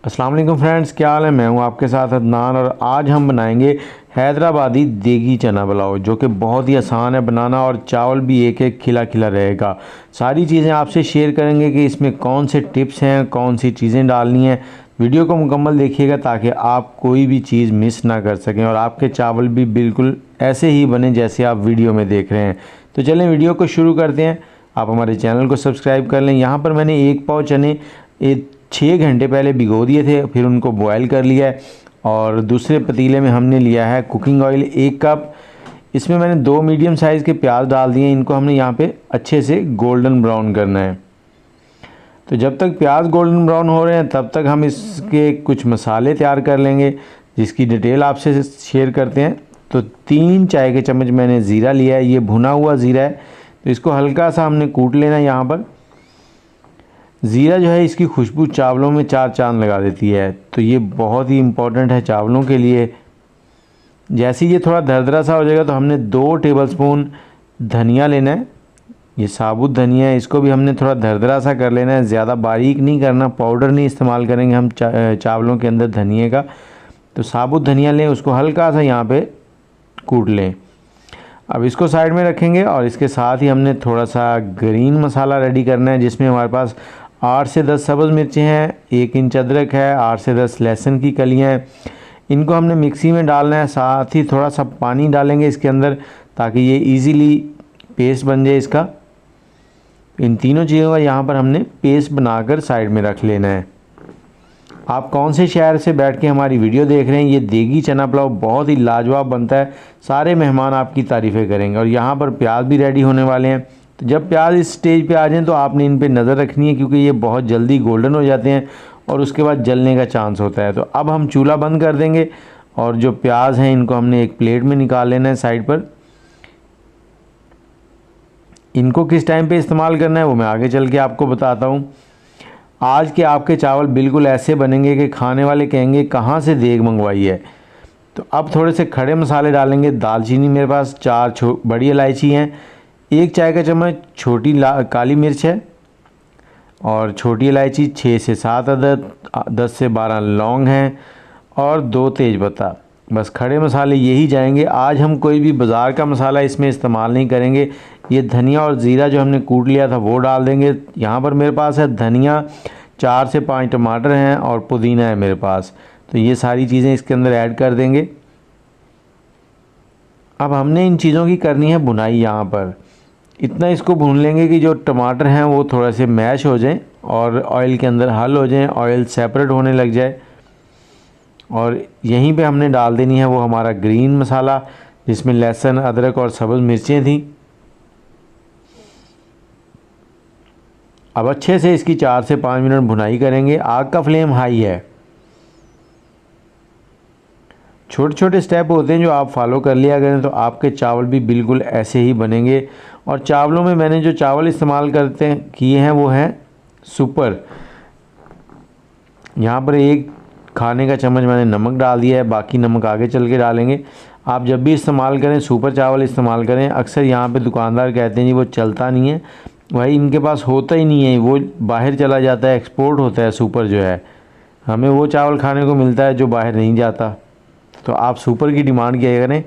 अस्सलाम वालेकुम फ्रेंड्स, क्या हाल है। मैं हूं आपके साथ अदनान और आज हम बनाएंगे हैदराबादी देगी चना पुलाव, जो कि बहुत ही आसान है बनाना और चावल भी एक एक खिला खिला रहेगा। सारी चीज़ें आपसे शेयर करेंगे कि इसमें कौन से टिप्स हैं, कौन सी चीज़ें डालनी हैं। वीडियो को मुकम्मल देखिएगा ताकि आप कोई भी चीज़ मिस ना कर सकें और आपके चावल भी बिल्कुल ऐसे ही बने जैसे आप वीडियो में देख रहे हैं। तो चलें वीडियो को शुरू करते हैं। आप हमारे चैनल को सब्सक्राइब कर लें। यहाँ पर मैंने 1 पाव चने 6 घंटे पहले भिगो दिए थे, फिर उनको बॉयल कर लिया है। और दूसरे पतीले में हमने लिया है कुकिंग ऑयल 1 कप। इसमें मैंने 2 मीडियम साइज़ के प्याज डाल दिए। इनको हमने यहाँ पे अच्छे से गोल्डन ब्राउन करना है। तो जब तक प्याज गोल्डन ब्राउन हो रहे हैं तब तक हम इसके कुछ मसाले तैयार कर लेंगे, जिसकी डिटेल आपसे शेयर करते हैं। तो 3 चाय के चम्मच मैंने ज़ीरा लिया है, ये भुना हुआ ज़ीरा है। तो इसको हल्का सा हमने कूट लेना है। यहाँ पर ज़ीरा जो है, इसकी खुशबू चावलों में 4 चांद लगा देती है, तो ये बहुत ही इम्पोर्टेंट है चावलों के लिए। जैसे ही ये थोड़ा दरदरा सा हो जाएगा तो हमने 2 टेबलस्पून धनिया लेना है। ये साबुत धनिया है, इसको भी हमने थोड़ा दरदरा सा कर लेना है, ज़्यादा बारीक नहीं करना, पाउडर नहीं इस्तेमाल करेंगे हम चावलों के अंदर धनिए का। तो साबुत धनिया लें, उसको हल्का सा यहाँ पे कूट लें। अब इसको साइड में रखेंगे और इसके साथ ही हमने थोड़ा सा ग्रीन मसाला रेडी करना है, जिसमें हमारे पास 8 से 10 सब्ज़ मिर्चें हैं, 1 इंच अदरक है, 8 से 10 लहसुन की कलियाँ हैं। इनको हमने मिक्सी में डालना है, साथ ही थोड़ा सा पानी डालेंगे इसके अंदर ताकि ये इजीली पेस्ट बन जाए इसका। इन तीनों चीज़ों का यहाँ पर हमने पेस्ट बनाकर साइड में रख लेना है। आप कौन से शहर से बैठ के हमारी वीडियो देख रहे हैं, ये देगी चना पुलाव बहुत ही लाजवाब बनता है। सारे मेहमान आपकी तारीफ़ें करेंगे। और यहाँ पर प्याज भी रेडी होने वाले हैं। तो जब प्याज इस स्टेज पे आ जाएं तो आपने इन पे नज़र रखनी है, क्योंकि ये बहुत जल्दी गोल्डन हो जाते हैं और उसके बाद जलने का चांस होता है। तो अब हम चूल्हा बंद कर देंगे और जो प्याज हैं इनको हमने एक प्लेट में निकाल लेना है साइड पर। इनको किस टाइम पे इस्तेमाल करना है वो मैं आगे चल के आपको बताता हूँ। आज के आपके चावल बिल्कुल ऐसे बनेंगे कि खाने वाले कहेंगे कहाँ से देग मंगवाई है। तो अब थोड़े से खड़े मसाले डालेंगे। दालचीनी मेरे पास 4 बड़ी इलायची हैं, 1 चाय का चम्मच छोटी काली मिर्च है और छोटी इलायची 6 से 7 अदद, 10 से 12 लौंग हैं और 2 तेज़पत्ता। बस खड़े मसाले यही जाएंगे। आज हम कोई भी बाज़ार का मसाला इसमें इस्तेमाल नहीं करेंगे। ये धनिया और ज़ीरा जो हमने कूट लिया था वो डाल देंगे। यहाँ पर मेरे पास है धनिया, 4 से 5 टमाटर हैं और पुदीना है मेरे पास। तो ये सारी चीज़ें इसके अंदर ऐड कर देंगे। अब हमने इन चीज़ों की करनी है बुनाई। यहाँ पर इतना इसको भून लेंगे कि जो टमाटर हैं वो थोड़ा से मैश हो जाएं और ऑयल के अंदर हल हो जाएं, ऑयल सेपरेट होने लग जाए। और यहीं पे हमने डाल देनी है वो हमारा ग्रीन मसाला, जिसमें लहसुन, अदरक और सब्ज़ मिर्चें थी। अब अच्छे से इसकी 4 से 5 मिनट भुनाई करेंगे। आग का फ्लेम हाई है। छोटे छोटे स्टेप होते हैं जो आप फॉलो कर लिया करें तो आपके चावल भी बिल्कुल ऐसे ही बनेंगे। और चावलों में मैंने जो चावल इस्तेमाल किए हैं वो हैं सुपर। यहाँ पर 1 खाने का चम्मच मैंने नमक डाल दिया है, बाकी नमक आगे चल के डालेंगे। आप जब भी इस्तेमाल करें सुपर चावल इस्तेमाल करें। अक्सर यहाँ पे दुकानदार कहते हैं जी वो चलता नहीं है, भाई इनके पास होता ही नहीं है, वो बाहर चला जाता है, एक्सपोर्ट होता है सुपर जो है। हमें वो चावल खाने को मिलता है जो बाहर नहीं जाता। तो आप सुपर की डिमांड किया करें।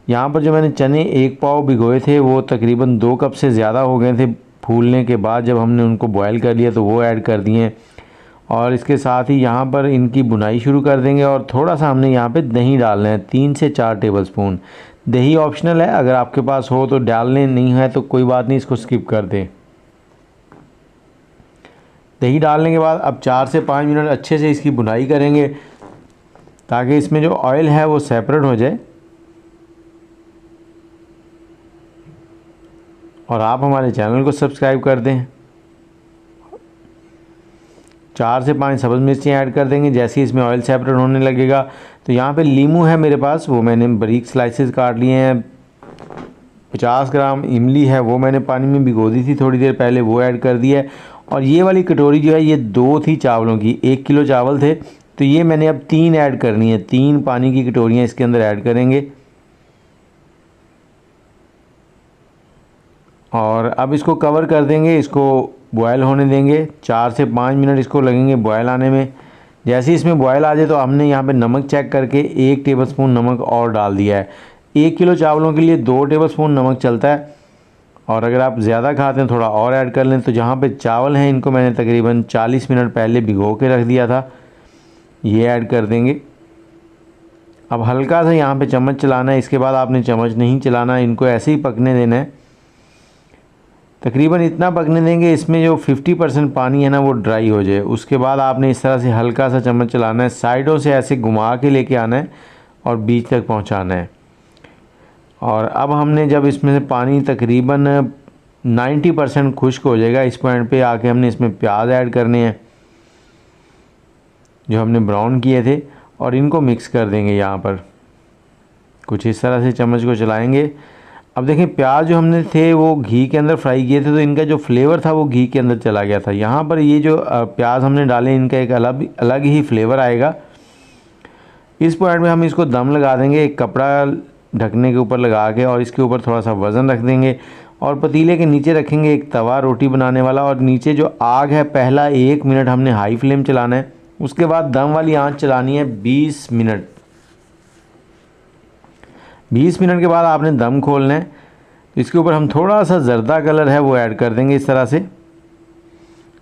यहाँ पर जो मैंने चने 1 पाव भिगोए थे वो तकरीबन 2 कप से ज़्यादा हो गए थे फूलने के बाद। जब हमने उनको बॉयल कर लिया तो वो ऐड कर दिए और इसके साथ ही यहाँ पर इनकी बुनाई शुरू कर देंगे। और थोड़ा सा हमने यहाँ पे दही डालना है, 3 से 4 टेबलस्पून। दही ऑप्शनल है, अगर आपके पास हो तो डाल लें, नहीं है तो कोई बात नहीं, इसको स्किप कर दें। दही डालने के बाद अब 4 से 5 मिनट अच्छे से इसकी बुनाई करेंगे ताकि इसमें जो ऑयल है वो सेपरेट हो जाए। और आप हमारे चैनल को सब्सक्राइब कर दें। 4 से 5 सब्ज़ मिर्चें ऐड कर देंगे जैसे ही इसमें ऑयल सेपरेट होने लगेगा। तो यहाँ पे लीमू है मेरे पास, वो मैंने बारीक स्लाइसेस काट लिए हैं। 50 ग्राम इमली है, वो मैंने पानी में भिगो दी थी थोड़ी देर पहले, वो ऐड कर दिया है। और ये वाली कटोरी जो है ये 2 थी चावलों की, 1 किलो चावल थे, तो ये मैंने अब 3 ऐड करनी है। 3 पानी की कटोरियाँ इसके अंदर ऐड करेंगे। और अब इसको कवर कर देंगे, इसको बॉयल होने देंगे। 4 से 5 मिनट इसको लगेंगे बॉयल आने में। जैसे ही इसमें बॉयल आ जाए तो हमने यहाँ पे नमक चेक करके 1 टेबलस्पून नमक और डाल दिया है। 1 किलो चावलों के लिए 2 टेबलस्पून नमक चलता है, और अगर आप ज़्यादा खाते हैं थोड़ा और ऐड कर लें। तो जहाँ पे चावल हैं इनको मैंने तकरीबन 40 मिनट पहले भिगो के रख दिया था, ये ऐड कर देंगे। अब हल्का सा यहाँ पे चम्मच चलाना है, इसके बाद आपने चम्मच नहीं चलाना, इनको ऐसे ही पकने देना है। तकरीबन इतना पकने देंगे इसमें जो 50% पानी है ना वो ड्राई हो जाए। उसके बाद आपने इस तरह से हल्का सा चम्मच चलाना है, साइडों से ऐसे घुमा के लेके आना है और बीच तक पहुंचाना है। और अब हमने जब इसमें से पानी तकरीबन 90% खुश्क हो जाएगा, इस पॉइंट पे आके हमने इसमें प्याज ऐड करने हैं जो हमने ब्राउन किए थे, और इनको मिक्स कर देंगे। यहाँ पर कुछ इस तरह से चम्मच को चलाएंगे। अब देखें प्याज जो हमने थे वो घी के अंदर फ्राई किए थे, तो इनका जो फ्लेवर था वो घी के अंदर चला गया था। यहाँ पर ये जो प्याज हमने डाले इनका एक अलग ही फ्लेवर आएगा। इस पॉइंट में हम इसको दम लगा देंगे, एक कपड़ा ढकने के ऊपर लगा के, और इसके ऊपर थोड़ा सा वज़न रख देंगे और पतीले के नीचे रखेंगे एक तवा रोटी बनाने वाला, और नीचे जो आग है पहला 1 मिनट हमने हाई फ्लेम चलाना है। उसके बाद दम वाली आंच चलानी है 20 मिनट। 20 मिनट के बाद आपने दम खोलना है। तो इसके ऊपर हम थोड़ा सा ज़र्दा कलर है वो ऐड कर देंगे। इस तरह से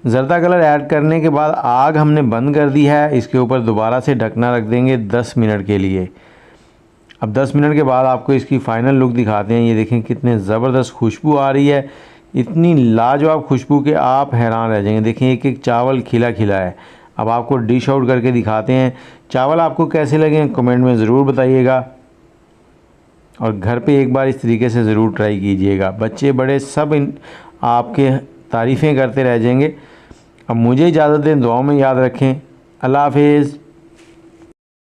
ज़र्दा कलर ऐड करने के बाद आग हमने बंद कर दी है। इसके ऊपर दोबारा से ढकना रख देंगे 10 मिनट के लिए। अब 10 मिनट के बाद आपको इसकी फ़ाइनल लुक दिखाते हैं। ये देखें कितने ज़बरदस्त खुशबू आ रही है, इतनी लाजवाब खुशबू के आप हैरान रह जाएंगे। देखें एक एक चावल खिला खिला है। अब आपको डिश आउट करके दिखाते हैं। चावल आपको कैसे लगे कमेंट में ज़रूर बताइएगा, और घर पे एक बार इस तरीके से ज़रूर ट्राई कीजिएगा। बच्चे बड़े सब आपके तारीफ़ें करते रह जाएंगे। अब मुझे इजाज़त दें, दुआओं में याद रखें। अल्लाह हाफिज़।